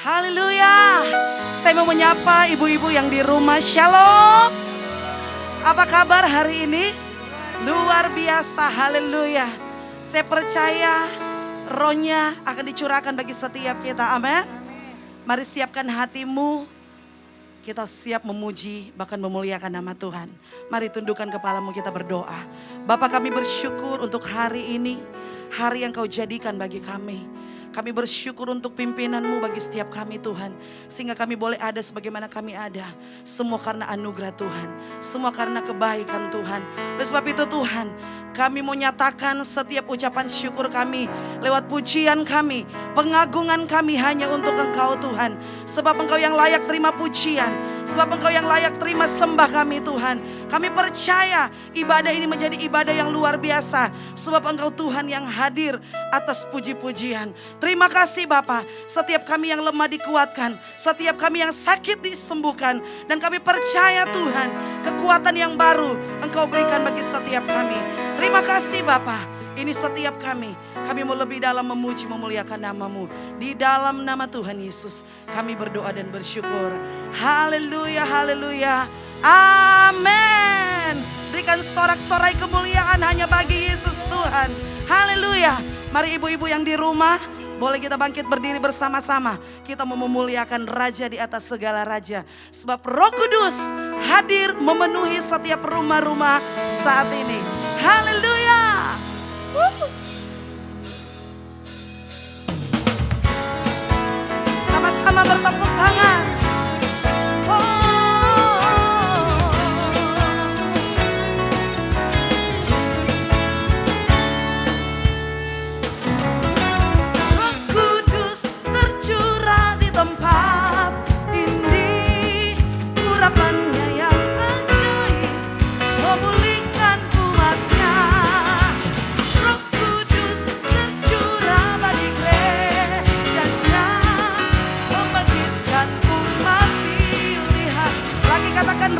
Haleluya. Saya mau menyapa ibu-ibu yang di rumah. Shalom. Apa kabar hari ini? Luar biasa. Haleluya. Saya percaya rohnya akan dicurahkan bagi setiap kita. Amin. Mari siapkan hatimu. Kita siap memuji bahkan memuliakan nama Tuhan. Mari tundukkan kepalamu, kita berdoa. Bapa, kami bersyukur untuk hari ini. Hari yang kau jadikan bagi kami. Kami bersyukur untuk pimpinan-Mu bagi setiap kami Tuhan. Sehingga kami boleh ada sebagaimana kami ada. Semua karena anugerah Tuhan. Semua karena kebaikan Tuhan. Oleh sebab itu Tuhan, kami mau nyatakan setiap ucapan syukur kami lewat pujian kami, pengagungan kami hanya untuk Engkau Tuhan. Sebab Engkau yang layak terima pujian. Sebab Engkau yang layak terima sembah kami Tuhan. Kami percaya ibadah ini menjadi ibadah yang luar biasa. Sebab Engkau Tuhan yang hadir atas puji-pujian. Terima kasih Bapa, setiap kami yang lemah dikuatkan, setiap kami yang sakit disembuhkan. Dan kami percaya Tuhan, kekuatan yang baru Engkau berikan bagi setiap kami. Terima kasih Bapa, ini setiap kami mau lebih dalam memuji memuliakan nama-Mu. Di dalam nama Tuhan Yesus kami berdoa dan bersyukur. Haleluya, haleluya, amin. Berikan sorak-sorai kemuliaan hanya bagi Yesus Tuhan. Haleluya. Mari ibu-ibu yang di rumah, boleh kita bangkit berdiri bersama-sama. Kita mau memuliakan Raja di atas segala raja. Sebab Roh Kudus hadir memenuhi setiap rumah-rumah saat ini. Haleluya. Sama-sama bertepuk tangan.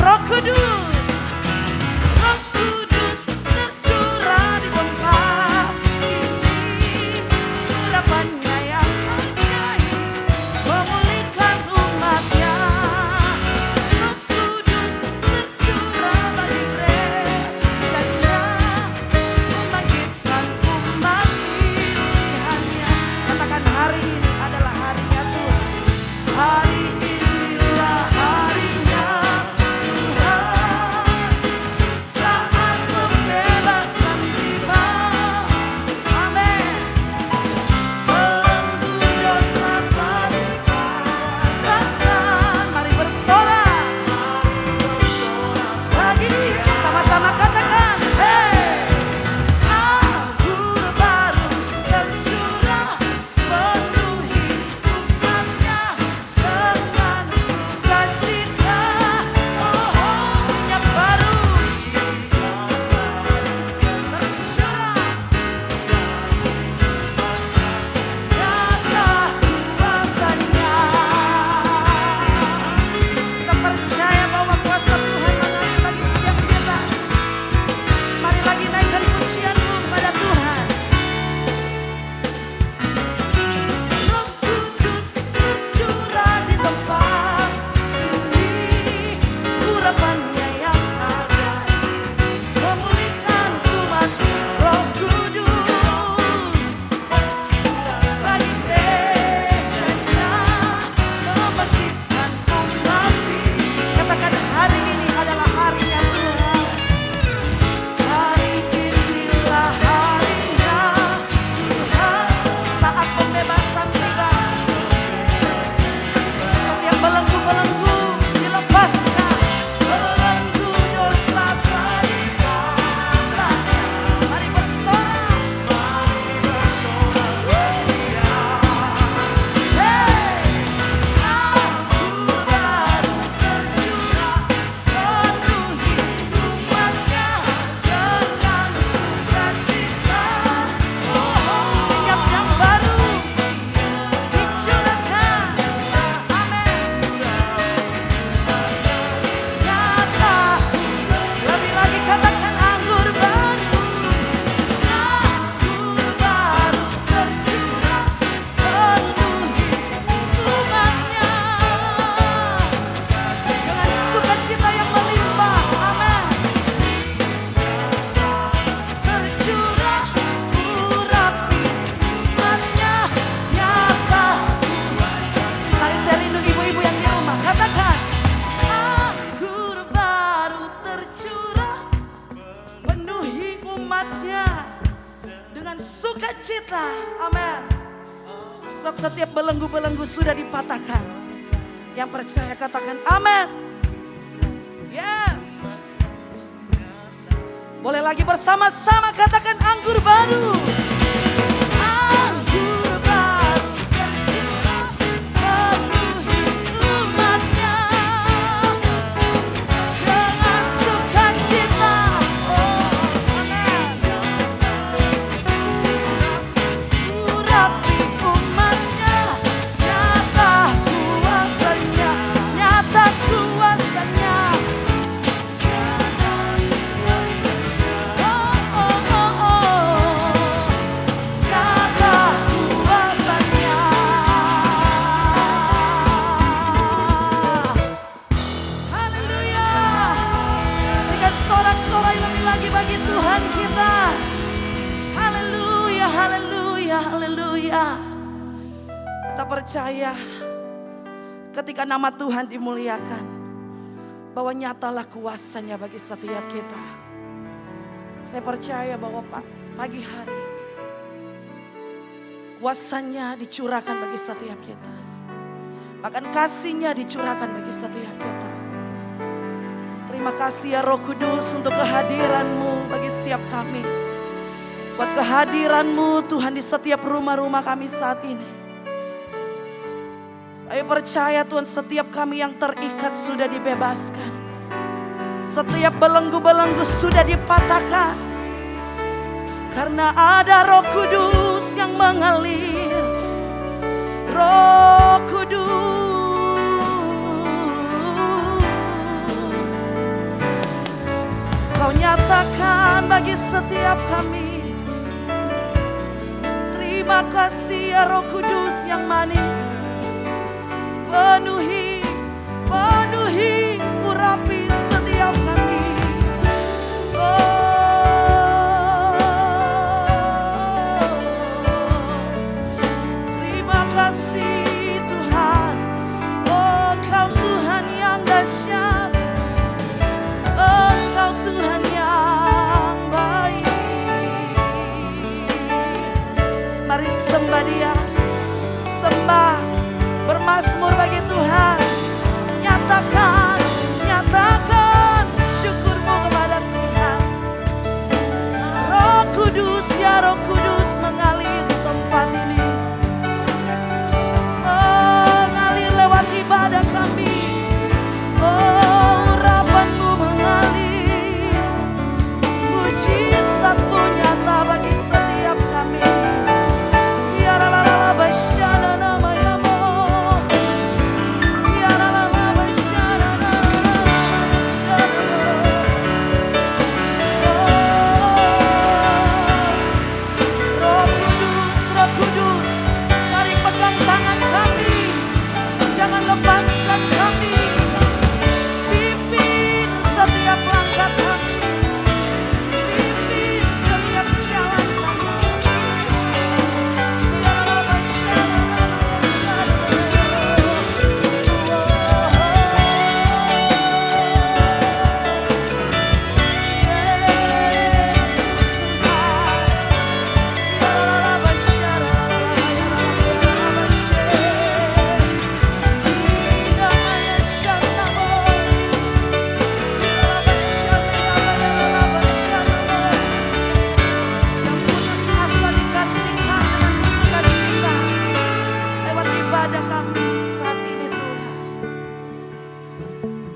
Roh Kudus, Roh Kudus tercurah di tempat ini. Urapannya yang ajaib memulihkan umatnya. Roh Kudus tercurah bagi gerejanya, membangkitkan umat pilihannya. Katakan hari ini adalah harinya Tuhan. Hari inilah harinya Tuhan. Setiap belenggu-belenggu sudah dipatahkan. Yang percaya katakan amin. Yes. Boleh lagi bersama-sama katakan anggur baru. Anggur baru tercurah penuhi umatnya dengan sukacita. Oh, amin. Urapi umatnya, nyata kuasanya, nyata kuasanya. Bagi Tuhan kita. Haleluya, haleluya, haleluya. Kita percaya ketika nama Tuhan dimuliakan, bahwa nyatalah kuasanya bagi setiap kita. Saya percaya bahwa pagi hari ini kuasanya dicurahkan bagi setiap kita. Bahkan kasihnya dicurahkan bagi setiap kita. Terima kasih ya Roh Kudus untuk kehadiran-Mu bagi setiap kami. Buat kehadiran-Mu Tuhan di setiap rumah-rumah kami saat ini. Ayo percaya Tuhan, setiap kami yang terikat sudah dibebaskan. Setiap belenggu-belenggu sudah dipatahkan. Karena ada Roh Kudus yang mengalir. Roh Kudus. Kau nyatakan bagi setiap kami. Terima kasih ya Roh Kudus yang manis. Penuhi, penuhi, urapi setiap kami. Terima kasih Tuhan. Oh, Kau Tuhan yang dahsyat. Engkau Tuhan yang baik. Mari sembah Dia, sembah, bermazmur bagi Tuhan. Nyatakan, nyatakan syukurmu kepada Tuhan. Roh Kudus, ya Roh Kudus mengalir di tempat ini. Mengalir lewat ibadah kami. Oh, urapan-Mu mengalir, mujizat-Mu nyata bagi setiap kami. Ya la la la basyana nama ya mo. Ya la la la basyana nama Roh Kudus, Roh Kudus, mari pegang tangan kami, jangan lepaskan kami. Setiap langkah kami, pimpin setiap jalan kami. Ya Allah,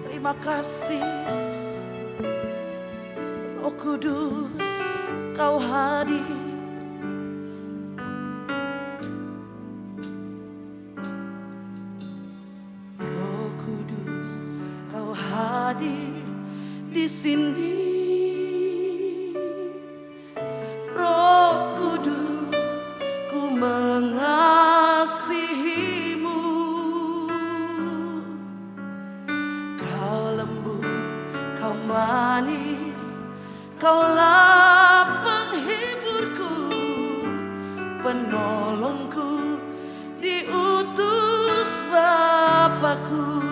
terima kasih Yesus. Roh Kudus, Kau hadir. Roh Kudus, Kau hadir di sini. Roh Kudus, ku mengasihimu. Kau lembut, Kau manis, Kaulah penghiburku, penolongku, diutus Bapakku.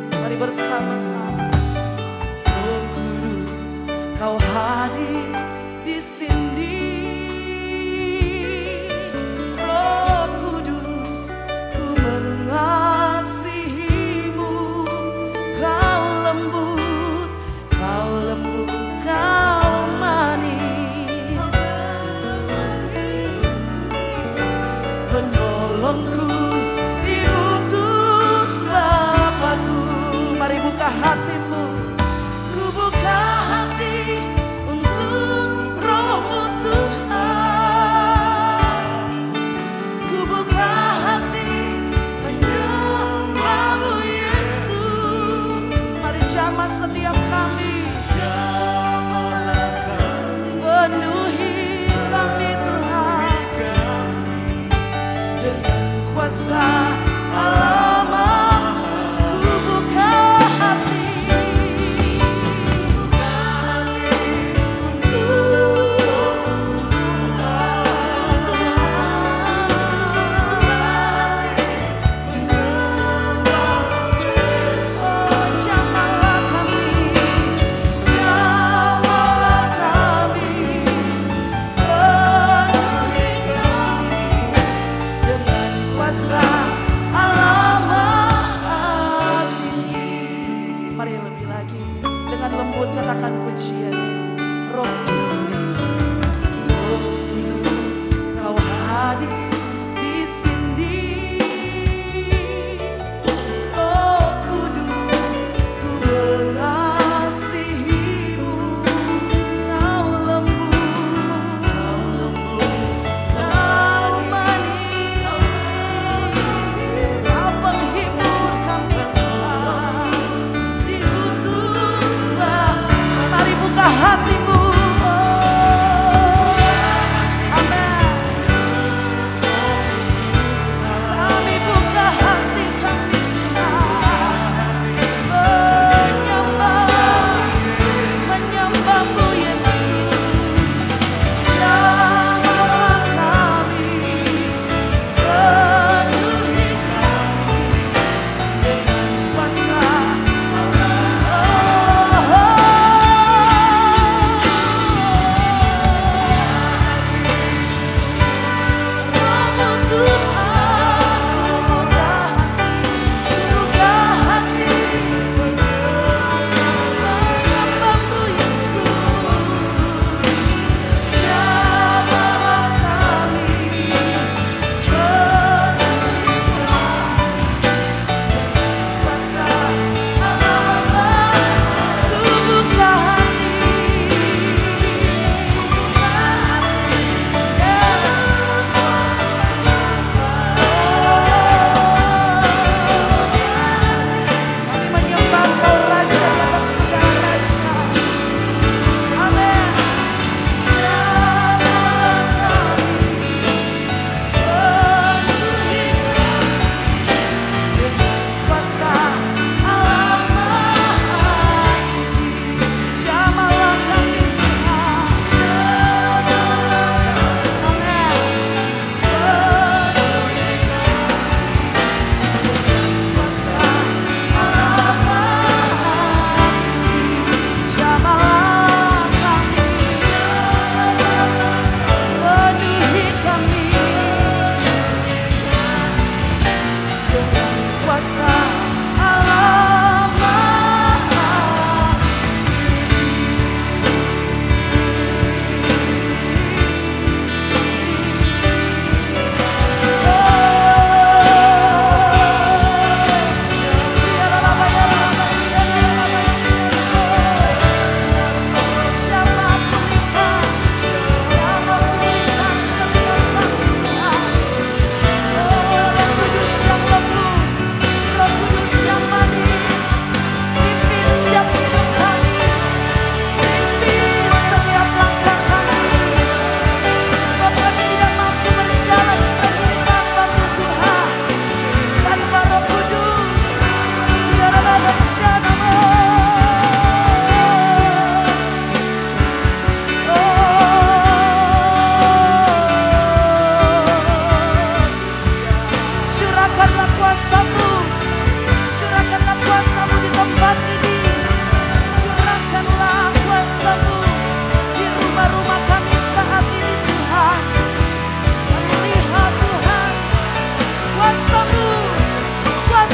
Mari bersama-sama. Roh Kudus, Kau hadir di sini.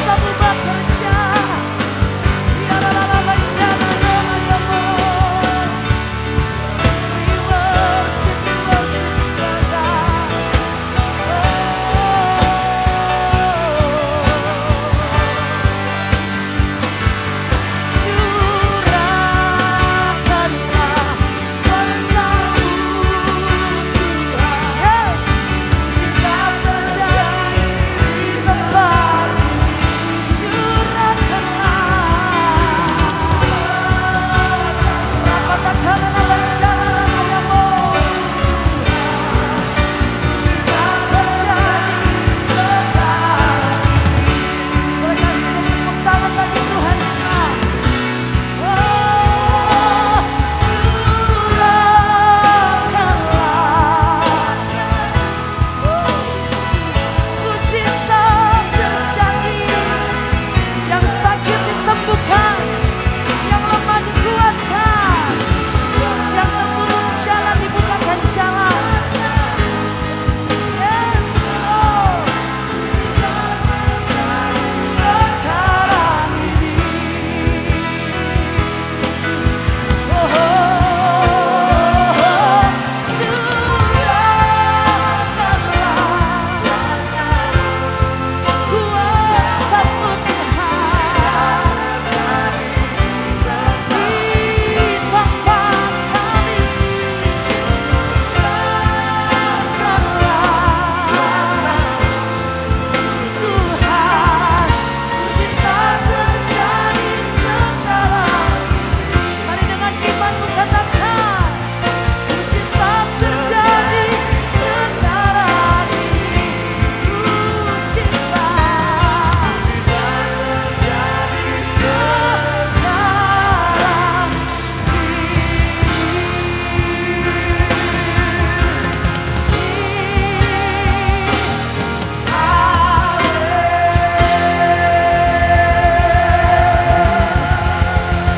kuasamu bekerja. Ya la la la basyana la ya Lord. We worship you, our God. Curahkanlah kuasamu Tuhan. Yes, mujizat terjadi di tempat ini. Curahkanlah. Rapatakala la basyana la ya Lord. Mujizat terjadi sekarang. Boleh kasih tepuk tangan bagi Tuhan kita. Oh, curahkanlah. Mujizat terjadi. Yang sakit disembuhkan, yang lemah dikuatkan, yang tertutup jalan dibukakan jalan. Yes, Lord. Sekarang ini. Oh, oh, oh. Curahkanlah kuasamu Tuhan di tempat kami. Tuhan, mujizat terjadi sekarang. Mari dengan imanmu katakan, mujizat terjadi sekarang ini. Mujizat terjadi sekarang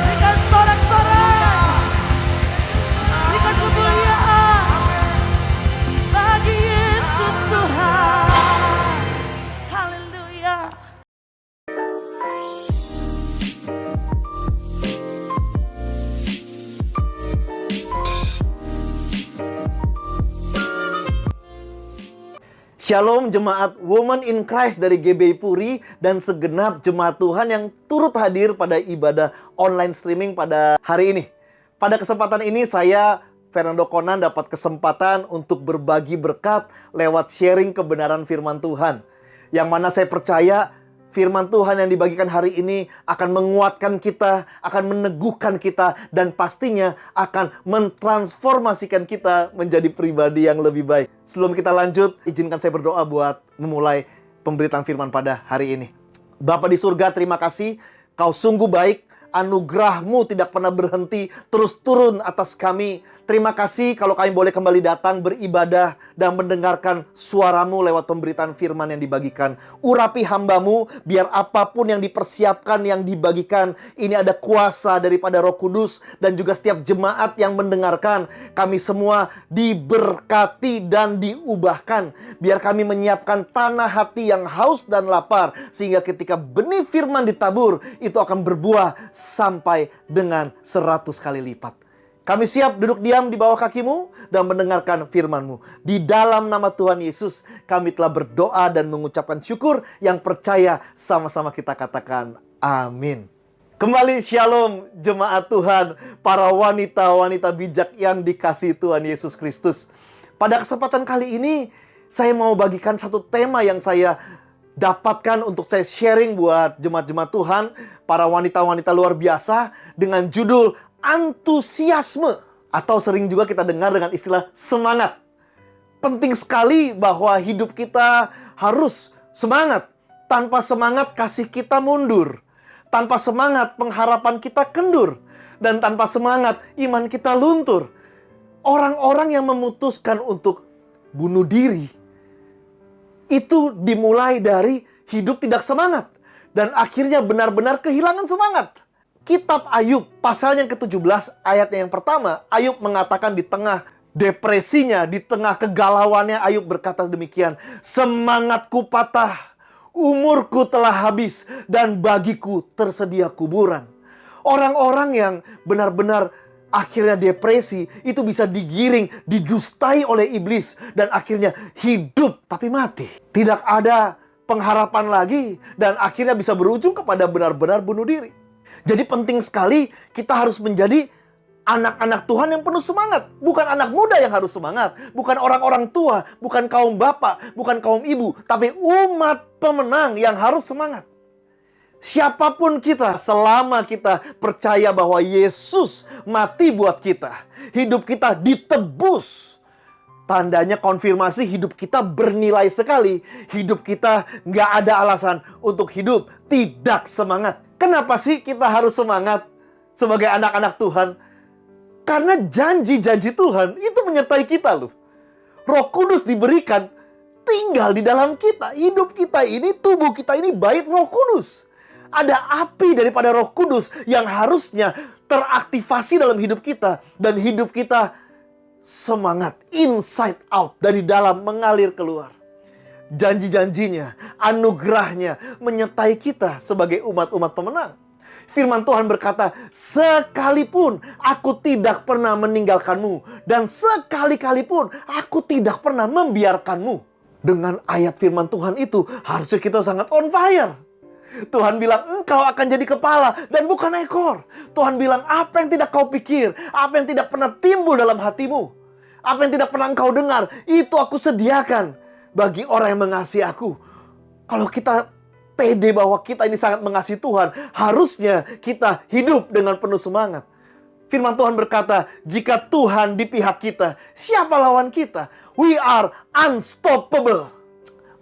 berikan sorak-sorak, berikan kemuliaan bagi Yesus Tuhan. Haleluya. Shalom jemaat Women in Christ dari GBI Puri dan segenap jemaat Tuhan yang turut hadir pada ibadah online streaming pada hari ini. Pada kesempatan ini saya, Fernando Conan, dapat kesempatan untuk berbagi berkat lewat sharing kebenaran firman Tuhan. Yang mana saya percaya firman Tuhan yang dibagikan hari ini akan menguatkan kita, akan meneguhkan kita, dan pastinya akan mentransformasikan kita menjadi pribadi yang lebih baik. Sebelum kita lanjut, izinkan saya berdoa buat memulai pemberitaan firman pada hari ini. Bapa di surga, terima kasih. Kau sungguh baik. Anugerah-Mu tidak pernah berhenti, terus turun atas kami. Terima kasih kalau kami boleh kembali datang beribadah dan mendengarkan suara-Mu lewat pemberitaan firman yang dibagikan. Urapi hamba-Mu, biar apapun yang dipersiapkan, yang dibagikan, ini ada kuasa daripada Roh Kudus, dan juga setiap jemaat yang mendengarkan. Kami semua diberkati dan diubahkan. Biar kami menyiapkan tanah hati yang haus dan lapar, sehingga ketika benih firman ditabur, itu akan berbuah sampai dengan 100 kali lipat. Kami siap duduk diam di bawah kaki-Mu dan mendengarkan firman-Mu. Di dalam nama Tuhan Yesus, kami telah berdoa dan mengucapkan syukur. Yang percaya, sama-sama kita katakan amin. Kembali shalom jemaat Tuhan, para wanita-wanita bijak yang dikasihi Tuhan Yesus Kristus. Pada kesempatan kali ini, saya mau bagikan satu tema yang saya dapatkan untuk saya sharing buat jemaat-jemaat Tuhan, para wanita-wanita luar biasa, dengan judul antusiasme, atau sering juga kita dengar dengan istilah semangat. Penting sekali bahwa hidup kita harus semangat. Tanpa semangat kasih kita mundur. Tanpa semangat pengharapan kita kendur. Dan tanpa semangat iman kita luntur. Orang-orang yang memutuskan untuk bunuh diri, itu dimulai dari hidup tidak semangat. Dan akhirnya benar-benar kehilangan semangat. Kitab Ayub, pasal yang ke-17, ayatnya yang pertama, Ayub mengatakan di tengah depresinya, di tengah kegalauannya, Ayub berkata demikian, semangatku patah, umurku telah habis dan bagiku tersedia kuburan. Orang-orang yang benar-benar akhirnya depresi itu bisa digiring, didustai oleh iblis dan akhirnya hidup tapi mati. Tidak ada pengharapan lagi dan akhirnya bisa berujung kepada benar-benar bunuh diri. Jadi penting sekali kita harus menjadi anak-anak Tuhan yang penuh semangat. Bukan anak muda yang harus semangat. Bukan orang-orang tua. Bukan kaum bapak. Bukan kaum ibu. Tapi umat pemenang yang harus semangat. Siapapun kita, selama kita percaya bahwa Yesus mati buat kita. Hidup kita ditebus. Tandanya konfirmasi hidup kita bernilai sekali. Hidup kita nggak ada alasan untuk hidup tidak semangat. Kenapa sih kita harus semangat sebagai anak-anak Tuhan? Karena janji-janji Tuhan itu menyertai kita loh. Roh Kudus diberikan tinggal di dalam kita. Hidup kita ini, tubuh kita ini bait Roh Kudus. Ada api daripada Roh Kudus yang harusnya teraktivasi dalam hidup kita. Dan hidup kita semangat, inside out, dari dalam mengalir keluar. Janji-janjinya, anugerahnya menyertai kita sebagai umat-umat pemenang. Firman Tuhan berkata, sekalipun aku tidak pernah meninggalkanmu, dan sekali-kali pun aku tidak pernah membiarkanmu. Dengan ayat firman Tuhan itu, harusnya kita sangat on fire. Tuhan bilang, engkau akan jadi kepala dan bukan ekor. Tuhan bilang, apa yang tidak kau pikir, apa yang tidak pernah timbul dalam hatimu, apa yang tidak pernah engkau dengar, itu aku sediakan bagi orang yang mengasihi aku. Kalau kita pede bahwa kita ini sangat mengasihi Tuhan, harusnya kita hidup dengan penuh semangat. Firman Tuhan berkata, jika Tuhan di pihak kita, siapa lawan kita? We are unstoppable.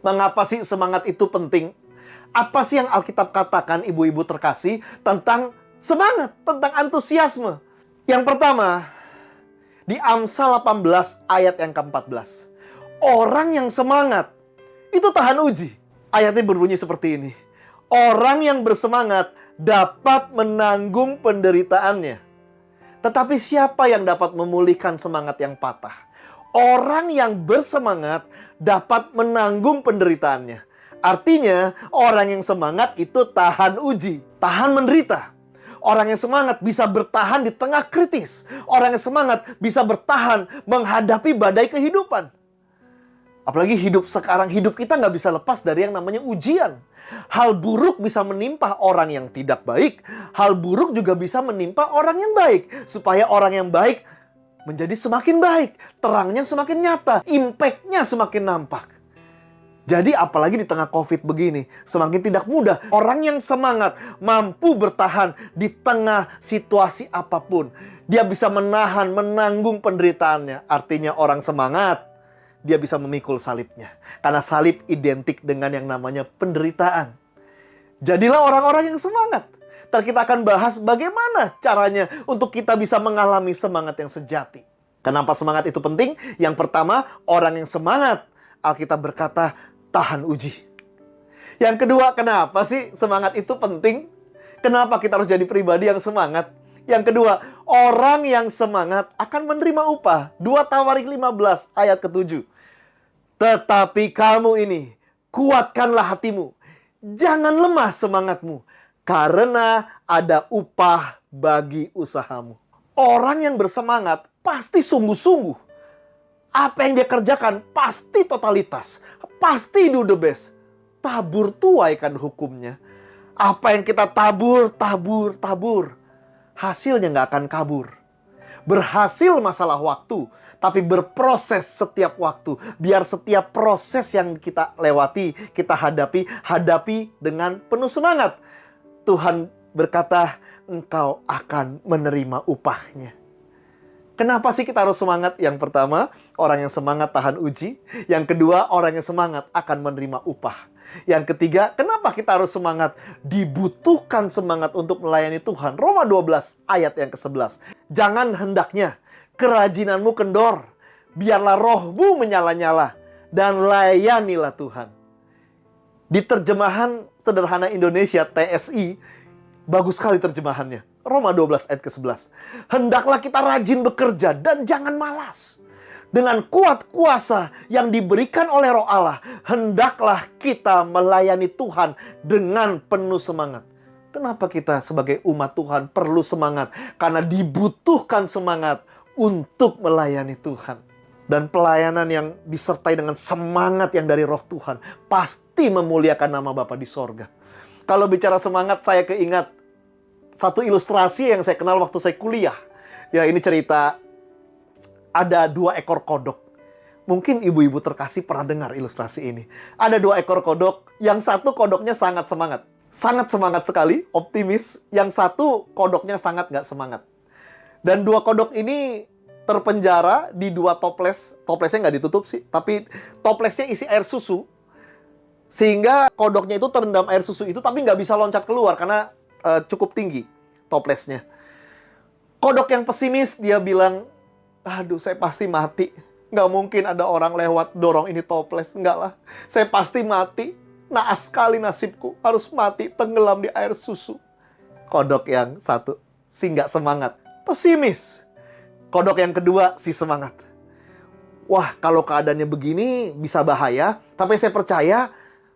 Mengapa sih semangat itu penting? Apa sih yang Alkitab katakan, ibu-ibu terkasih, tentang semangat, tentang antusiasme? Yang pertama, di Amsal 18 ayat yang ke-14. Orang yang semangat itu tahan uji. Ayatnya berbunyi seperti ini. Orang yang bersemangat dapat menanggung penderitaannya. Tetapi siapa yang dapat memulihkan semangat yang patah? Orang yang bersemangat dapat menanggung penderitaannya. Artinya, orang yang semangat itu tahan uji, tahan menderita. Orang yang semangat bisa bertahan di tengah kritis. Orang yang semangat bisa bertahan menghadapi badai kehidupan. Apalagi hidup sekarang, hidup kita nggak bisa lepas dari yang namanya ujian. Hal buruk bisa menimpa orang yang tidak baik. Hal buruk juga bisa menimpa orang yang baik. Supaya orang yang baik menjadi semakin baik. Terangnya semakin nyata. Impact-nya semakin nampak. Jadi apalagi di tengah COVID begini, semakin tidak mudah. Orang yang semangat mampu bertahan di tengah situasi apapun. Dia bisa menahan, menanggung penderitaannya. Artinya orang semangat, dia bisa memikul salibnya. Karena salib identik dengan yang namanya penderitaan. Jadilah orang-orang yang semangat. Ntar kita akan bahas bagaimana caranya untuk kita bisa mengalami semangat yang sejati. Kenapa semangat itu penting? Yang pertama, orang yang semangat, Alkitab berkata, tahan uji. Yang kedua, kenapa sih semangat itu penting? Kenapa kita harus jadi pribadi yang semangat? Yang kedua, orang yang semangat akan menerima upah. 2 Tawarik 15 ayat ke-7. Tetapi kamu ini, kuatkanlah hatimu. Jangan lemah semangatmu. Karena ada upah bagi usahamu. Orang yang bersemangat pasti sungguh-sungguh. Apa yang dia kerjakan pasti totalitas. Pasti do the best. Tabur tuai kan hukumnya. Apa yang kita tabur, hasilnya nggak akan kabur. Berhasil masalah waktu, tapi berproses setiap waktu. Biar setiap proses yang kita lewati, kita hadapi dengan penuh semangat. Tuhan berkata, engkau akan menerima upahnya. Kenapa sih kita harus semangat? Yang pertama, orang yang semangat tahan uji. Yang kedua, orang yang semangat akan menerima upah. Yang ketiga, kenapa kita harus semangat? Dibutuhkan semangat untuk melayani Tuhan. Roma 12 ayat yang ke-11. Jangan hendaknya kerajinanmu kendor. Biarlah rohmu menyala-nyala. Dan layanilah Tuhan. Di terjemahan sederhana Indonesia, TSI, bagus sekali terjemahannya. Roma 12 ayat ke-11. Hendaklah kita rajin bekerja dan jangan malas. dengan kuat kuasa yang diberikan oleh Roh Allah, hendaklah kita melayani Tuhan dengan penuh semangat. Kenapa kita sebagai umat Tuhan perlu semangat? Karena dibutuhkan semangat untuk melayani Tuhan. Dan pelayanan yang disertai dengan semangat yang dari Roh Tuhan pasti memuliakan nama Bapa di sorga. Kalau bicara semangat, saya keingat satu ilustrasi yang saya kenal waktu saya kuliah. Ya, ini cerita ada 2 ekor kodok. Mungkin ibu-ibu terkasih pernah dengar ilustrasi ini. Ada 2 ekor kodok, yang satu kodoknya sangat semangat. Sangat semangat sekali, optimis. Yang satu kodoknya sangat nggak semangat. Dan 2 kodok ini terpenjara di 2 toples. Toplesnya nggak ditutup sih, tapi toplesnya isi air susu. Sehingga kodoknya itu terendam air susu itu, tapi nggak bisa loncat keluar karena cukup tinggi toplesnya. Kodok yang pesimis, dia bilang, aduh saya pasti mati. Nggak mungkin ada orang lewat dorong ini toples. Nggak lah, saya pasti mati. Naas sekali nasibku, harus mati tenggelam di air susu. Kodok yang satu si nggak semangat, pesimis. Kodok yang kedua si semangat. Wah, kalau keadaannya begini bisa bahaya, tapi saya percaya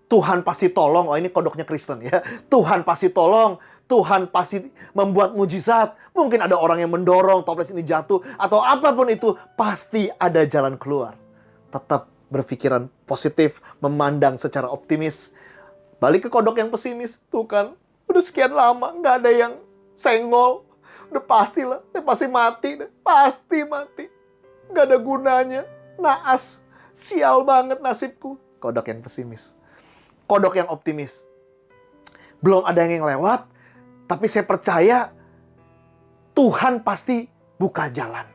Tuhan pasti tolong. Oh, ini kodoknya Kristen ya. Tuhan pasti tolong, Tuhan pasti membuat mujizat. Mungkin ada orang yang mendorong toples ini jatuh, atau apapun itu, pasti ada jalan keluar. Tetap berpikiran positif, memandang secara optimis. Balik ke kodok yang pesimis. Tuh kan, udah sekian lama nggak ada yang senggol. Udah pastilah, saya pasti mati. Pasti mati. Nggak ada gunanya. Naas. Sial banget nasibku. Kodok yang pesimis. Kodok yang optimis. Belum ada yang lewat, tapi saya percaya Tuhan pasti buka jalan.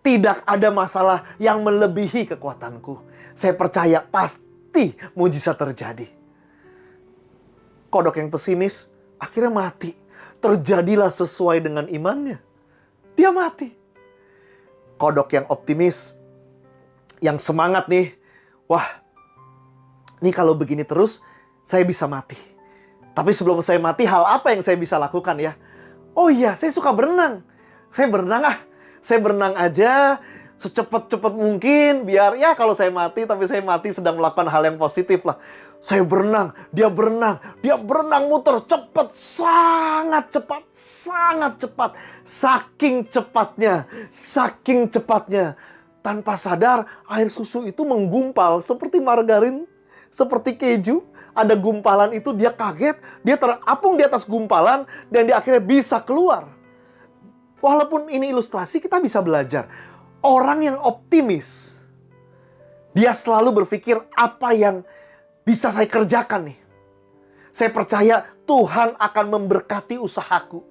Tidak ada masalah yang melebihi kekuatanku. Saya percaya pasti mujizat terjadi. Kodok yang pesimis akhirnya mati. Terjadilah sesuai dengan imannya. Dia mati. Kodok yang optimis, yang semangat nih. Wah, ini kalau begini terus, saya bisa mati. Tapi sebelum saya mati, hal apa yang saya bisa lakukan ya? Oh iya, saya suka berenang. Saya berenang Saya berenang aja secepat-cepat mungkin. Biar ya kalau saya mati, tapi saya mati sedang melakukan hal yang positif lah. Saya berenang, dia berenang muter cepat, sangat cepat, sangat cepat. Saking cepatnya. Tanpa sadar, air susu itu menggumpal seperti margarin, seperti keju. Ada gumpalan itu, dia kaget, dia terapung di atas gumpalan, dan dia akhirnya bisa keluar. Walaupun ini ilustrasi, kita bisa belajar. Orang yang optimis, dia selalu berpikir apa yang bisa saya kerjakan nih. Saya percaya Tuhan akan memberkati usahaku.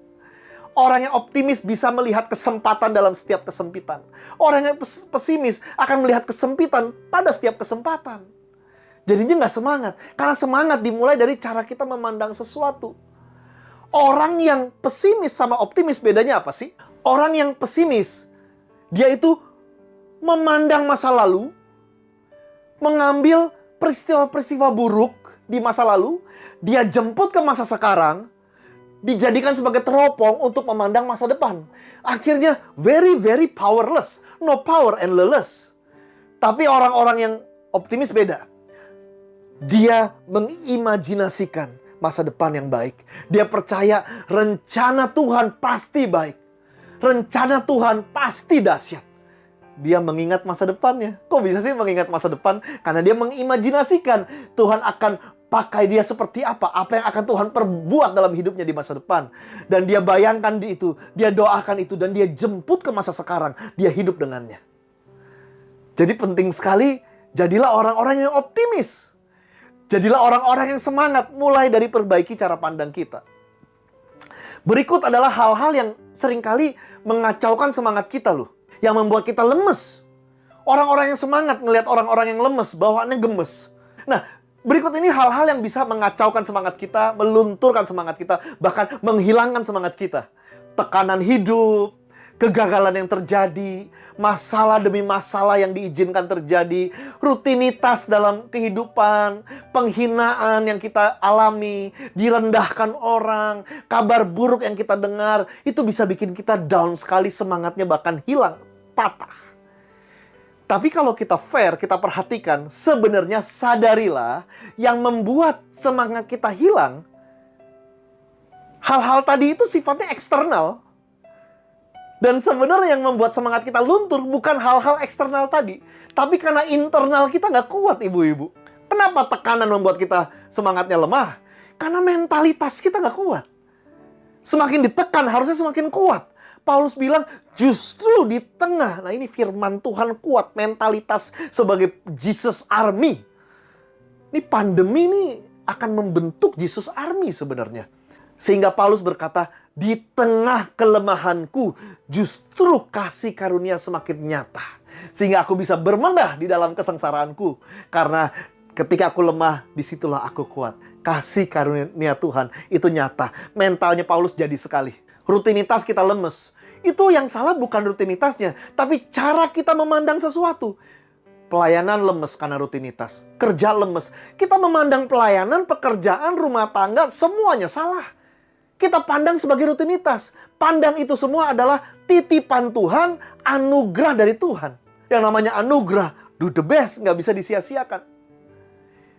Orang yang optimis bisa melihat kesempatan dalam setiap kesempitan. Orang yang pesimis akan melihat kesempitan pada setiap kesempatan. Jadinya nggak semangat. Karena semangat dimulai dari cara kita memandang sesuatu. Orang yang pesimis sama optimis bedanya apa sih? Orang yang pesimis, dia itu memandang masa lalu, mengambil peristiwa-peristiwa buruk di masa lalu, dia jemput ke masa sekarang, dijadikan sebagai teropong untuk memandang masa depan. Akhirnya very, very powerless. No power and lawless. Tapi orang-orang yang optimis beda. Dia mengimajinasikan masa depan yang baik. Dia percaya rencana Tuhan pasti baik. Rencana Tuhan pasti dahsyat. Dia mengingat masa depannya. Kok bisa sih mengingat masa depan? Karena dia mengimajinasikan Tuhan akan pakai dia seperti apa yang akan Tuhan perbuat dalam hidupnya di masa depan. Dan dia bayangkan di itu, dia doakan itu, dan dia jemput ke masa sekarang. Dia hidup dengannya. Jadi penting sekali, jadilah orang-orang yang optimis. Jadilah orang-orang yang semangat, mulai dari perbaiki cara pandang kita. Berikut adalah hal-hal yang seringkali mengacaukan semangat kita loh. Yang membuat kita lemes. Orang-orang yang semangat ngelihat orang-orang yang lemes, bawaannya gemes. Nah, berikut ini hal-hal yang bisa mengacaukan semangat kita, melunturkan semangat kita, bahkan menghilangkan semangat kita. Tekanan hidup, kegagalan yang terjadi, masalah demi masalah yang diizinkan terjadi, rutinitas dalam kehidupan, penghinaan yang kita alami, direndahkan orang, kabar buruk yang kita dengar, itu bisa bikin kita down sekali, semangatnya bahkan hilang, patah. Tapi kalau kita fair, kita perhatikan, sebenarnya sadarilah yang membuat semangat kita hilang. Hal-hal tadi itu sifatnya eksternal. Dan sebenarnya yang membuat semangat kita luntur bukan hal-hal eksternal tadi. Tapi karena internal kita nggak kuat, ibu-ibu. Kenapa tekanan membuat kita semangatnya lemah? Karena mentalitas kita nggak kuat. Semakin ditekan harusnya semakin kuat. Paulus bilang justru di tengah. Nah ini firman Tuhan kuat. Mentalitas sebagai Jesus Army. Ini pandemi ini akan membentuk Jesus Army sebenarnya. Sehingga Paulus berkata, di tengah kelemahanku justru kasih karunia semakin nyata. Sehingga aku bisa bermegah di dalam kesengsaraanku. Karena ketika aku lemah, disitulah aku kuat. Kasih karunia Tuhan itu nyata. Mentalnya Paulus jadi sekali. Rutinitas kita lemes. Itu yang salah bukan rutinitasnya, tapi cara kita memandang sesuatu. Pelayanan lemes karena rutinitas. Kerja lemes. Kita memandang pelayanan, pekerjaan, rumah tangga, semuanya salah. Kita pandang sebagai rutinitas. Pandang itu semua adalah titipan Tuhan, anugerah dari Tuhan. Yang namanya anugerah, do the best, nggak bisa disia-siakan.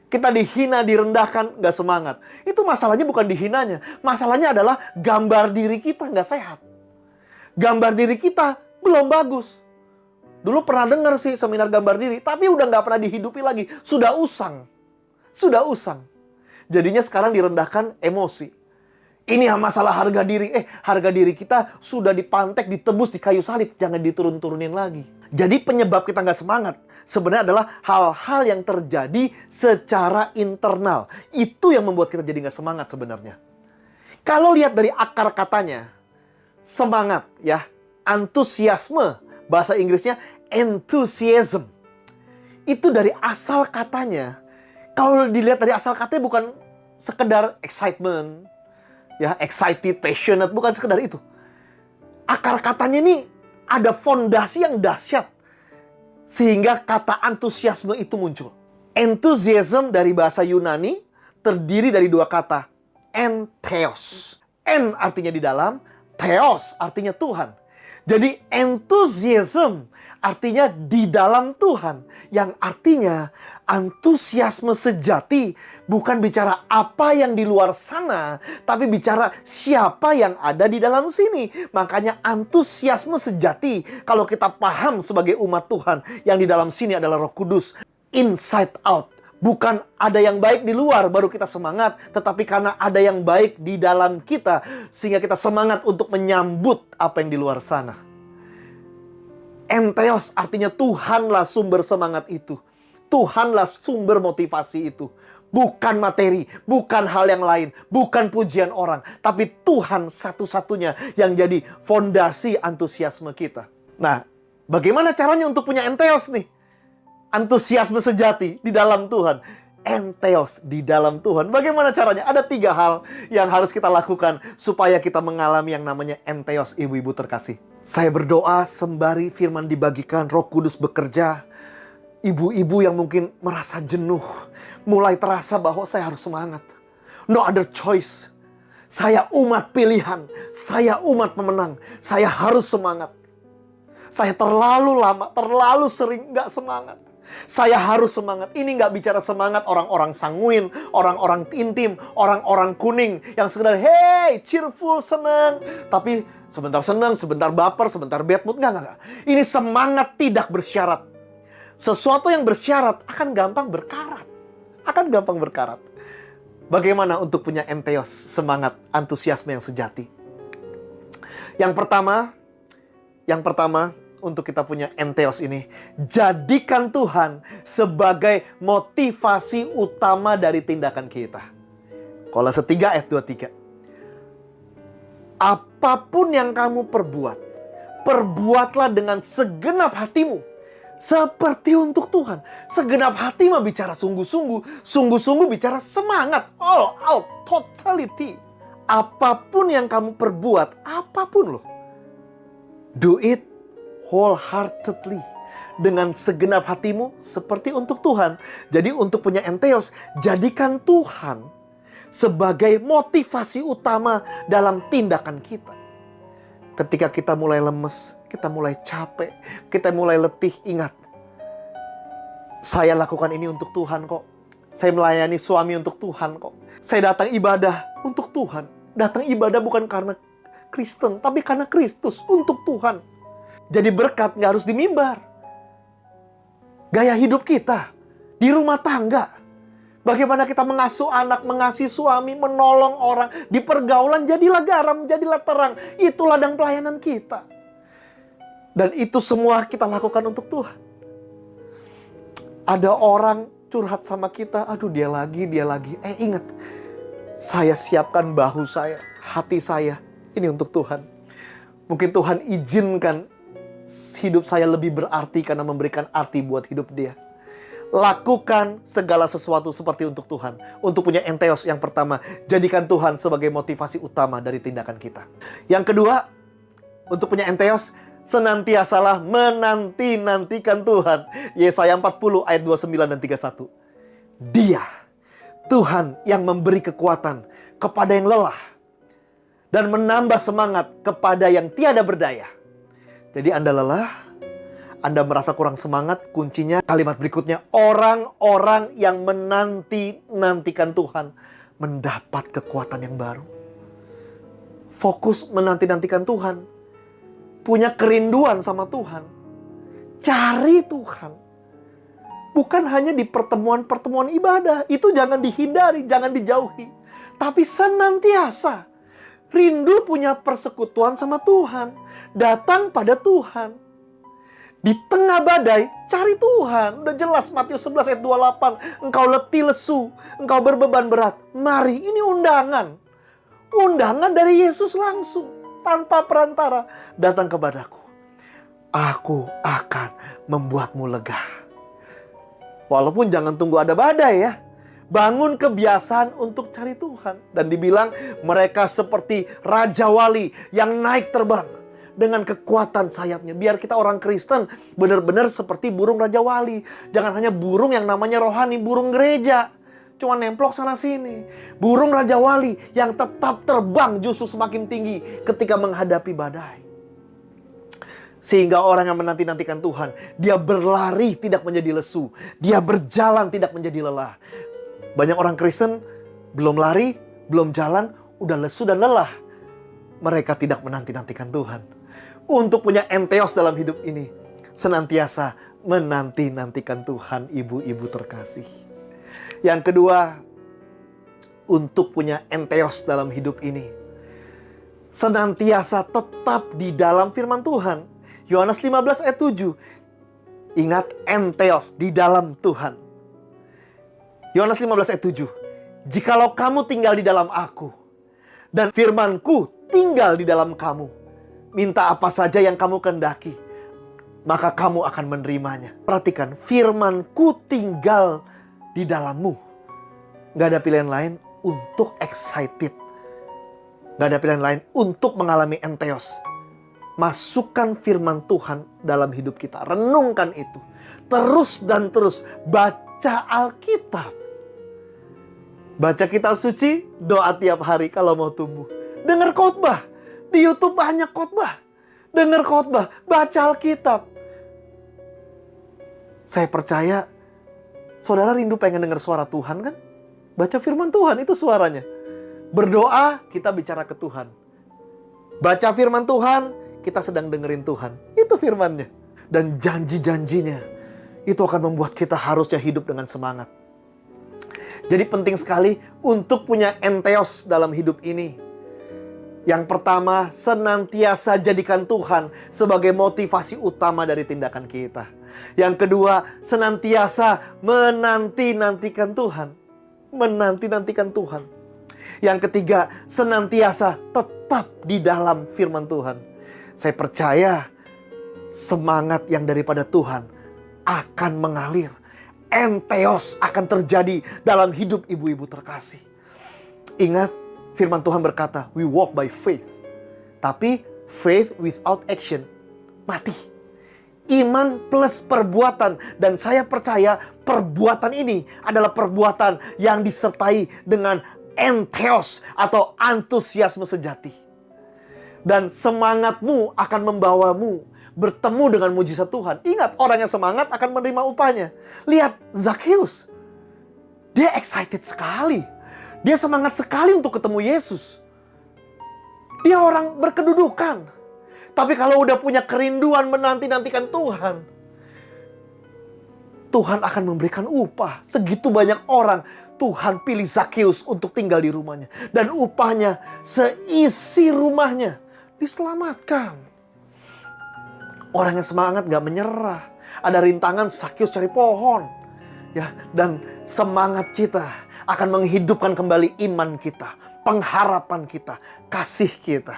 Kita dihina, direndahkan, nggak semangat. Itu masalahnya bukan dihinanya. Masalahnya adalah gambar diri kita nggak sehat. Gambar diri kita belum bagus. Dulu pernah dengar sih seminar gambar diri, tapi udah nggak pernah dihidupi lagi. Sudah usang. Sudah usang. Jadinya sekarang direndahkan emosi. Ini masalah harga diri. Harga diri kita sudah dipantek, ditebus di kayu salib. Jangan diturun-turunin lagi. Jadi penyebab kita nggak semangat sebenarnya adalah hal-hal yang terjadi secara internal. Itu yang membuat kita jadi nggak semangat sebenarnya. Kalau lihat dari akar katanya, semangat ya, antusiasme, bahasa Inggrisnya enthusiasm. Itu dari asal katanya. Kalau dilihat dari asal katanya bukan sekedar excitement, ya, excited, passionate, bukan sekedar itu. Akar katanya ini ada fondasi yang dahsyat. Sehingga kata antusiasme itu muncul. Enthusiasm dari bahasa Yunani terdiri dari dua kata. Entheos. En artinya di dalam, theos artinya Tuhan. Jadi enthusiasm artinya di dalam Tuhan. Yang artinya antusiasme sejati bukan bicara apa yang di luar sana, tapi bicara siapa yang ada di dalam sini. Makanya antusiasme sejati kalau kita paham sebagai umat Tuhan yang di dalam sini adalah Roh Kudus. Inside out. Bukan ada yang baik di luar baru kita semangat, tetapi karena ada yang baik di dalam kita sehingga kita semangat untuk menyambut apa yang di luar sana. Entheos artinya Tuhanlah sumber semangat itu. Tuhanlah sumber motivasi itu. Bukan materi, bukan hal yang lain, bukan pujian orang, tapi Tuhan satu-satunya yang jadi fondasi antusiasme kita. Nah, bagaimana caranya untuk punya entheos nih? Antusiasme sejati di dalam Tuhan. Entheos di dalam Tuhan. Bagaimana caranya? Ada 3 hal yang harus kita lakukan supaya kita mengalami yang namanya entheos, ibu-ibu terkasih. Saya berdoa sembari firman dibagikan, Roh Kudus bekerja. Ibu-ibu yang mungkin merasa jenuh, mulai terasa bahwa saya harus semangat. No other choice. Saya umat pilihan. Saya umat pemenang. Saya harus semangat. Saya terlalu lama, terlalu sering gak semangat. Saya harus semangat. Ini nggak bicara semangat orang-orang sanguin, orang-orang intim, orang-orang kuning yang sekedar hey, cheerful, senang. Tapi sebentar senang, sebentar baper, sebentar bad mood. Nggak. Ini semangat tidak bersyarat. Sesuatu yang bersyarat akan gampang berkarat. Bagaimana untuk punya entheos, semangat, antusiasme yang sejati? Yang pertama, untuk kita punya entheos ini, jadikan Tuhan sebagai motivasi utama dari tindakan kita. Kolose 3 ayat 23. Apapun yang kamu perbuat, perbuatlah dengan segenap hatimu, seperti untuk Tuhan. Segenap hati mah bicara sungguh-sungguh, sungguh-sungguh bicara semangat, all out, totality. Apapun yang kamu perbuat, apapun loh, do it wholeheartedly, dengan segenap hatimu seperti untuk Tuhan. Jadi untuk punya entheos, jadikan Tuhan sebagai motivasi utama dalam tindakan kita. Ketika kita mulai lemes, kita mulai capek, kita mulai letih, ingat, Saya lakukan ini untuk Tuhan kok. Saya melayani suami untuk Tuhan kok. Saya datang ibadah untuk Tuhan. Datang ibadah bukan karena Kristen, tapi karena Kristus, untuk Tuhan. Jadi berkat nggak harus di mimbar. Gaya hidup kita, di rumah tangga. Bagaimana kita mengasuh anak, mengasihi suami, menolong orang. Di pergaulan jadilah garam, jadilah terang. Itu ladang pelayanan kita. Dan itu semua kita lakukan untuk Tuhan. Ada orang curhat sama kita, aduh dia lagi. Ingat, saya siapkan bahu saya, hati saya, ini untuk Tuhan. Mungkin Tuhan izinkan hidup saya lebih berarti karena memberikan arti buat hidup dia. Lakukan segala sesuatu seperti untuk Tuhan. Untuk punya entheos yang pertama, jadikan Tuhan sebagai motivasi utama dari tindakan kita. Yang kedua, untuk punya entheos, senantiasalah menanti-nantikan Tuhan. Yesaya 40 ayat 29 dan 31. Dia, Tuhan yang memberi kekuatan kepada yang lelah dan menambah semangat kepada yang tiada berdaya. Jadi Anda lelah, Anda merasa kurang semangat, kuncinya kalimat berikutnya. Orang-orang yang menanti-nantikan Tuhan mendapat kekuatan yang baru. Fokus menanti-nantikan Tuhan. Punya kerinduan sama Tuhan. Cari Tuhan. Bukan hanya di pertemuan-pertemuan ibadah. Itu jangan dihindari, jangan dijauhi. Tapi senantiasa rindu punya persekutuan sama Tuhan. Datang pada Tuhan. Di tengah badai, cari Tuhan. Udah jelas Matius 11 ayat 28. Engkau letih lesu, engkau berbeban berat. Mari, ini undangan. Undangan dari Yesus langsung. Tanpa perantara, datang kepadaku. Aku akan membuatmu lega. Walaupun jangan tunggu ada badai ya. Bangun kebiasaan untuk cari Tuhan. Dan dibilang mereka seperti Raja Wali yang naik terbang dengan kekuatan sayapnya. Biar kita orang Kristen benar-benar seperti burung Raja Wali. Jangan hanya burung yang namanya rohani, burung gereja. Cuma nemplok sana-sini. Burung Raja Wali yang tetap terbang justru semakin tinggi ketika menghadapi badai. Sehingga orang yang menanti-nantikan Tuhan, dia berlari tidak menjadi lesu. Dia berjalan tidak menjadi lelah. Banyak orang Kristen belum lari, belum jalan, udah lesu dan lelah. Mereka tidak menanti-nantikan Tuhan. Untuk punya entheos dalam hidup ini, senantiasa menanti-nantikan Tuhan, ibu-ibu terkasih. Yang kedua, untuk punya entheos dalam hidup ini, senantiasa tetap di dalam firman Tuhan. Yohanes 15 ayat 7. Ingat, entheos di dalam Tuhan. Yohanes 15 ayat 7. Jikalau kamu tinggal di dalam aku, dan firmanku tinggal di dalam kamu, minta apa saja yang kamu kehendaki, maka kamu akan menerimanya. Perhatikan, firmanku tinggal di dalammu. Gak ada pilihan lain untuk excited. Gak ada pilihan lain untuk mengalami entheos. Masukkan firman Tuhan dalam hidup kita. Renungkan itu. Terus dan terus baca Alkitab. Baca kitab suci, doa tiap hari kalau mau tumbuh. Dengar khotbah. Di YouTube banyak khotbah. Dengar khotbah, baca Alkitab. Saya percaya saudara rindu pengen dengar suara Tuhan kan? Baca firman Tuhan, itu suaranya. Berdoa, kita bicara ke Tuhan. Baca firman Tuhan, kita sedang dengerin Tuhan. Itu firmannya. Dan janji-janjinya, itu akan membuat kita harusnya hidup dengan semangat. Jadi penting sekali untuk punya entheos dalam hidup ini. Yang pertama, senantiasa jadikan Tuhan sebagai motivasi utama dari tindakan kita. Yang kedua, senantiasa menanti-nantikan Tuhan. Menanti-nantikan Tuhan. Yang ketiga, senantiasa tetap di dalam firman Tuhan. Saya percaya semangat yang daripada Tuhan akan mengalir. Entheos akan terjadi dalam hidup ibu-ibu terkasih. Ingat, firman Tuhan berkata, we walk by faith. Tapi faith without action, mati. Iman plus perbuatan. Dan saya percaya perbuatan ini adalah perbuatan yang disertai dengan entheos atau antusiasme sejati. Dan semangatmu akan membawamu bertemu dengan mujizat Tuhan. Ingat, orang yang semangat akan menerima upahnya. Lihat Zakheus. Dia excited sekali. Dia semangat sekali untuk ketemu Yesus. Dia orang berkedudukan. Tapi kalau udah punya kerinduan menanti-nantikan Tuhan, Tuhan akan memberikan upah. Segitu banyak orang Tuhan pilih Zakheus untuk tinggal di rumahnya. Dan upahnya seisi rumahnya diselamatkan. Orang yang semangat gak menyerah. Ada rintangan, Zakheus cari pohon. Ya, dan semangat kita akan menghidupkan kembali iman kita, pengharapan kita, kasih kita.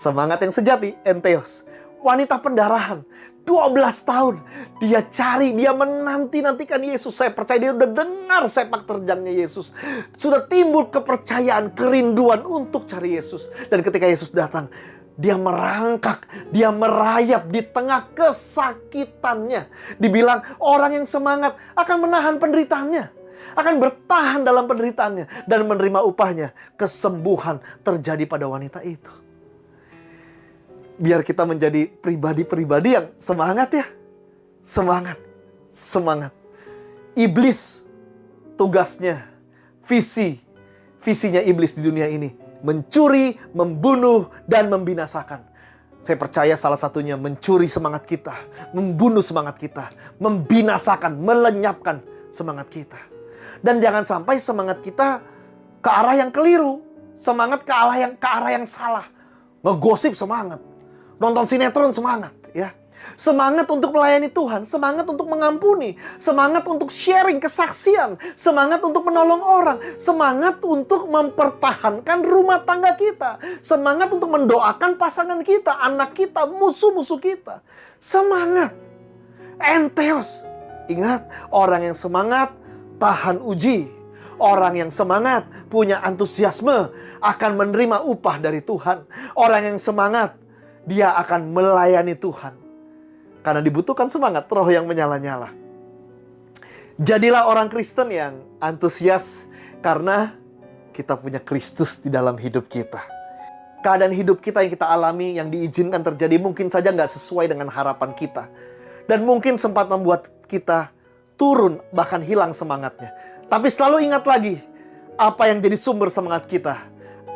Semangat yang sejati, entheos. Wanita pendarahan, 12 tahun. Dia cari, dia menanti-nantikan Yesus. Saya percaya dia udah dengar sepak terjangnya Yesus. Sudah timbul kepercayaan, kerinduan untuk cari Yesus. Dan ketika Yesus datang, dia merangkak, dia merayap di tengah kesakitannya. Dibilang orang yang semangat akan menahan penderitaannya. Akan bertahan dalam penderitaannya. Dan menerima upahnya. Kesembuhan terjadi pada wanita itu. Biar kita menjadi pribadi-pribadi yang semangat ya. Semangat. Semangat. Iblis tugasnya, visinya iblis di dunia ini. Mencuri, membunuh, dan membinasakan. Saya percaya salah satunya mencuri semangat kita. Membunuh semangat kita. Membinasakan, melenyapkan semangat kita. Dan jangan sampai semangat kita ke arah yang keliru. Semangat ke arah yang salah. Ngegosip semangat. Nonton sinetron semangat, ya. Semangat untuk melayani Tuhan, semangat untuk mengampuni, semangat untuk sharing kesaksian, semangat untuk menolong orang, semangat untuk mempertahankan rumah tangga kita, semangat untuk mendoakan pasangan kita, anak kita, musuh-musuh kita. Semangat. Entheos. Ingat, orang yang semangat tahan uji. Orang yang semangat punya antusiasme akan menerima upah dari Tuhan. Orang yang semangat dia akan melayani Tuhan. Karena dibutuhkan semangat, roh yang menyala-nyala. Jadilah orang Kristen yang antusias karena kita punya Kristus di dalam hidup kita. Keadaan hidup kita yang kita alami, yang diizinkan terjadi mungkin saja nggak sesuai dengan harapan kita. Dan mungkin sempat membuat kita turun, bahkan hilang semangatnya. Tapi selalu ingat lagi, apa yang jadi sumber semangat kita?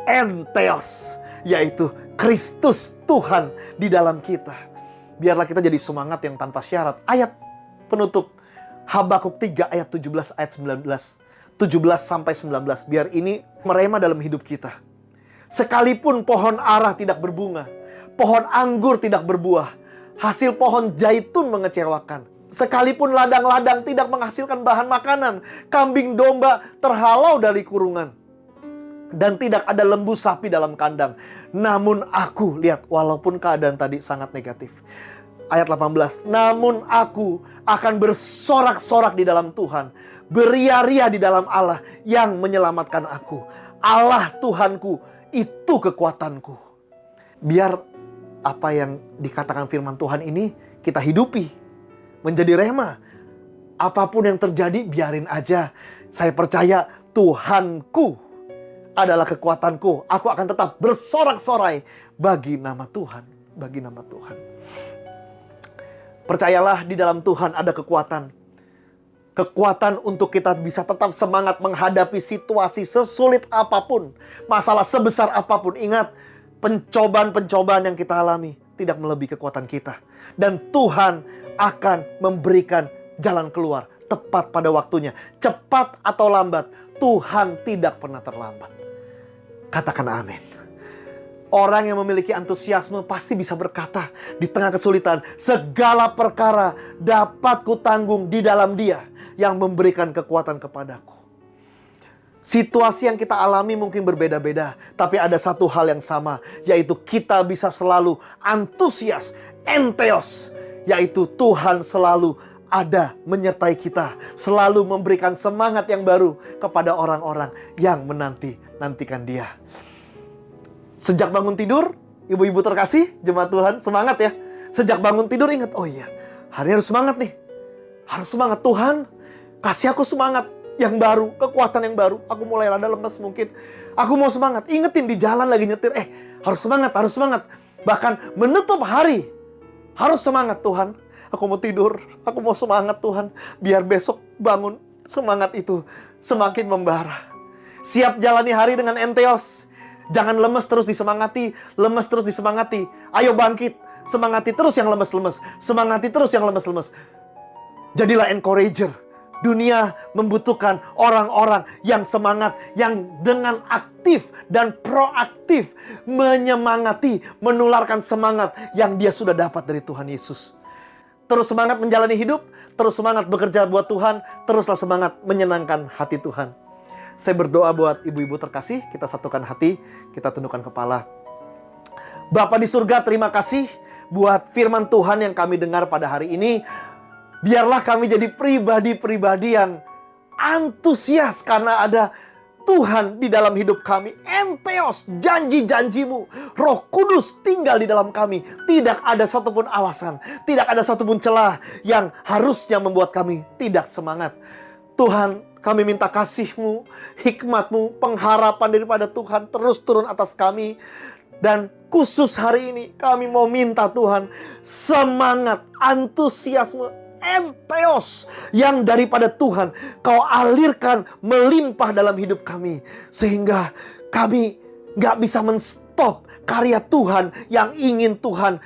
Entheos, yaitu Kristus Tuhan di dalam kita. Biarlah kita jadi semangat yang tanpa syarat. Ayat penutup Habakuk 3 ayat 17 ayat 19. 17 sampai 19. Biar ini merema dalam hidup kita. Sekalipun pohon ara tidak berbunga, pohon anggur tidak berbuah, hasil pohon zaitun mengecewakan. Sekalipun ladang-ladang tidak menghasilkan bahan makanan, kambing domba terhalau dari kurungan. Dan tidak ada lembu sapi dalam kandang. Namun aku, lihat, walaupun keadaan tadi sangat negatif. Ayat 18. Namun aku akan bersorak-sorak di dalam Tuhan. Beria-ria di dalam Allah yang menyelamatkan aku. Allah Tuhanku, itu kekuatanku. Biar apa yang dikatakan firman Tuhan ini kita hidupi. Menjadi rema. Apapun yang terjadi, biarin aja. Saya percaya Tuhanku adalah kekuatanku. Aku akan tetap bersorak-sorai bagi nama Tuhan. Bagi nama Tuhan. Percayalah di dalam Tuhan ada kekuatan. Kekuatan untuk kita bisa tetap semangat menghadapi situasi sesulit apapun. Masalah sebesar apapun. Ingat, pencobaan-pencobaan yang kita alami tidak melebihi kekuatan kita. Dan Tuhan akan memberikan jalan keluar tepat pada waktunya. Cepat atau lambat, Tuhan tidak pernah terlambat. Katakan amin. Orang yang memiliki antusiasme pasti bisa berkata di tengah kesulitan, segala perkara dapat kutanggung di dalam Dia yang memberikan kekuatan kepadaku. Situasi yang kita alami mungkin berbeda-beda, tapi ada satu hal yang sama, yaitu kita bisa selalu antusias, entheos, yaitu Tuhan selalu ada menyertai kita, selalu memberikan semangat yang baru kepada orang-orang yang menantikan Dia. Sejak bangun tidur, ibu-ibu terkasih, jemaat Tuhan, semangat ya. Sejak bangun tidur ingat, oh iya, hari ini harus semangat nih. Harus semangat, Tuhan kasih aku semangat yang baru, kekuatan yang baru. Aku mulai rada lemes mungkin. Aku mau semangat, ingetin di jalan lagi nyetir, harus semangat, harus semangat. Bahkan menutup hari, Harus semangat Tuhan. Aku mau tidur, aku mau semangat Tuhan. Biar besok bangun, semangat itu semakin membara. Siap jalani hari dengan enteos. Jangan lemes terus disemangati, lemes terus disemangati. Ayo bangkit, semangati terus yang lemes-lemes. Semangati terus yang lemes-lemes. Jadilah encourager. Dunia membutuhkan orang-orang yang semangat, yang dengan aktif dan proaktif menyemangati, menularkan semangat yang dia sudah dapat dari Tuhan Yesus. Terus semangat menjalani hidup, terus semangat bekerja buat Tuhan, teruslah semangat menyenangkan hati Tuhan. Saya berdoa buat ibu-ibu terkasih, kita satukan hati, kita tundukkan kepala. Bapa di surga, terima kasih buat firman Tuhan yang kami dengar pada hari ini. Biarlah kami jadi pribadi-pribadi yang antusias karena ada Tuhan di dalam hidup kami. Enteos, janji-janjimu. Roh Kudus tinggal di dalam kami. Tidak ada satupun alasan, tidak ada satupun celah yang harusnya membuat kami tidak semangat. Tuhan, kami minta kasih-Mu, hikmat-Mu, pengharapan daripada Tuhan terus turun atas kami. Dan khusus hari ini kami mau minta Tuhan semangat, antusiasme, enteos yang daripada Tuhan Kau alirkan melimpah dalam hidup kami. Sehingga kami gak bisa men-stop karya Tuhan yang ingin Tuhan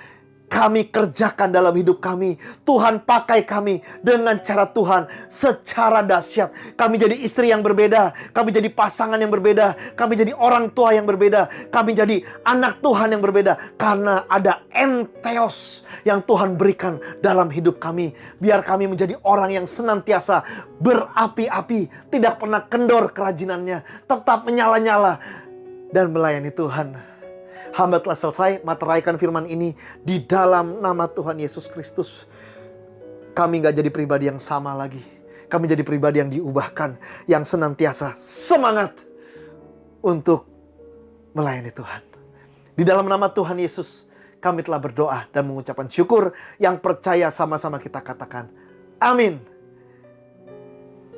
kami kerjakan dalam hidup kami. Tuhan pakai kami dengan cara Tuhan secara dahsyat. Kami jadi istri yang berbeda, kami jadi pasangan yang berbeda, kami jadi orang tua yang berbeda, kami jadi anak Tuhan yang berbeda. Karena ada enteos yang Tuhan berikan dalam hidup kami. Biar kami menjadi orang yang senantiasa berapi-api, tidak pernah kendor kerajinannya, tetap menyala-nyala dan melayani Tuhan. Hamba telah selesai materaikan firman ini di dalam nama Tuhan Yesus Kristus. Kami gak jadi pribadi yang sama lagi. Kami jadi pribadi yang diubahkan, yang senantiasa semangat untuk melayani Tuhan. Di dalam nama Tuhan Yesus, kami telah berdoa dan mengucapkan syukur. Yang percaya sama-sama kita katakan, amin.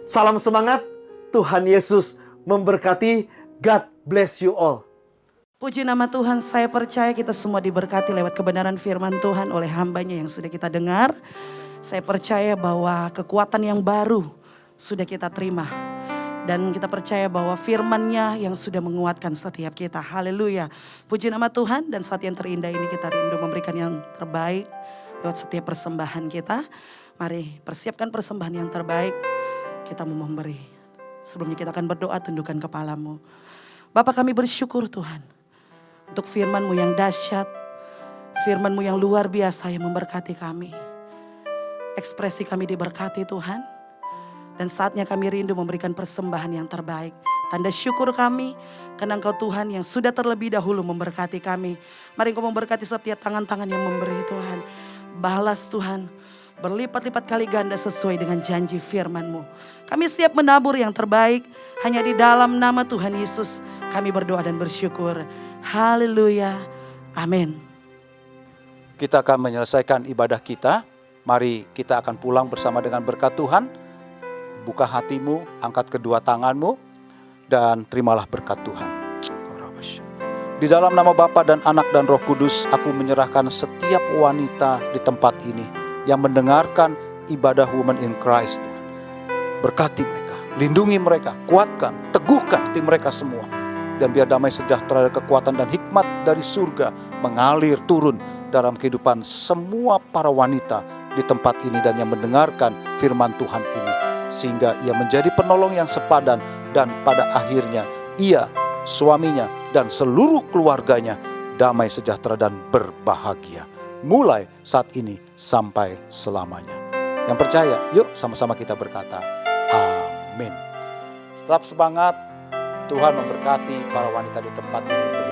Salam semangat, Tuhan Yesus memberkati. God bless you all. Puji nama Tuhan, saya percaya kita semua diberkati lewat kebenaran firman Tuhan oleh hambanya yang sudah kita dengar. Saya percaya bahwa kekuatan yang baru sudah kita terima. Dan kita percaya bahwa firman-Nya yang sudah menguatkan setiap kita. Haleluya. Puji nama Tuhan, dan saat yang terindah ini kita rindu memberikan yang terbaik lewat setiap persembahan kita. Mari persiapkan persembahan yang terbaik. Kita mau memberi. Sebelumnya kita akan berdoa, tundukkan kepalamu. Bapa, kami bersyukur Tuhan untuk firman-Mu yang dahsyat, firman-Mu yang luar biasa yang memberkati kami. Ekspresi kami diberkati Tuhan. Dan saatnya kami rindu memberikan persembahan yang terbaik. Tanda syukur kami karena Engkau Tuhan yang sudah terlebih dahulu memberkati kami. Mari Engkau memberkati setiap tangan-tangan yang memberi Tuhan. Balas Tuhan, berlipat-lipat kali ganda sesuai dengan janji firman-Mu. Kami siap menabur yang terbaik. Hanya di dalam nama Tuhan Yesus kami berdoa dan bersyukur. Haleluya. Amin. Kita akan menyelesaikan ibadah kita. Mari kita akan pulang bersama dengan berkat Tuhan. Buka hatimu, angkat kedua tanganmu, dan terimalah berkat Tuhan. Di dalam nama Bapa dan Anak dan Roh Kudus, aku menyerahkan setiap wanita di tempat ini yang mendengarkan ibadah Women in Christ. Berkati mereka, lindungi mereka, kuatkan, teguhkan hati mereka semua. Dan biar damai sejahtera dan kekuatan dan hikmat dari surga mengalir turun dalam kehidupan semua para wanita di tempat ini dan yang mendengarkan firman Tuhan ini. Sehingga ia menjadi penolong yang sepadan dan pada akhirnya ia, suaminya dan seluruh keluarganya damai sejahtera dan berbahagia. Mulai saat ini sampai selamanya. Yang percaya, yuk sama-sama kita berkata, amin. Tetap semangat, Tuhan memberkati para wanita di tempat ini.